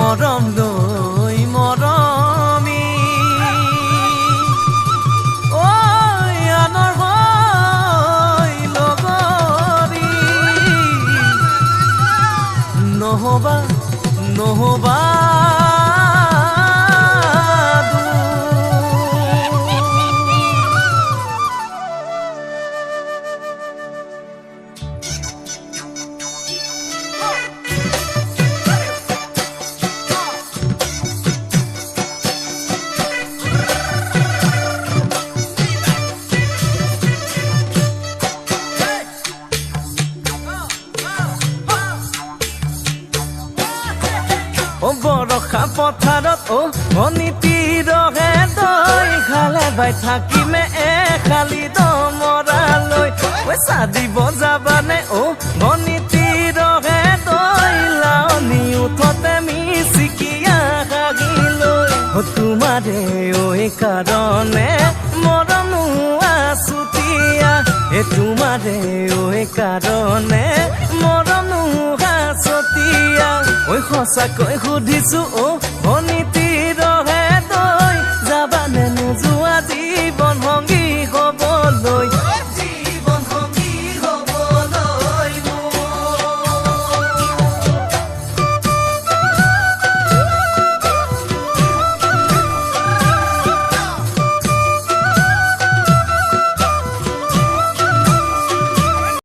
মৰম লৈ মৰমি আনৰ হৈ লগৰী নহবা নহবা বৰষা পথাৰত অনীতি ৰহে দৈ খালে বাই থাকিমে খালি দমৰালৈ পইচা দিব যাবানে অনীতি ৰহে দৈ লাৱনি উঠতে মিচিকিয়া হাগিলৈ তোমাৰে কাৰণে মৰমো আছুতীয়া তোমাৰে কাৰণে মৰমো আছতীয়া সঁচাকৈ সুধিছো অনীতি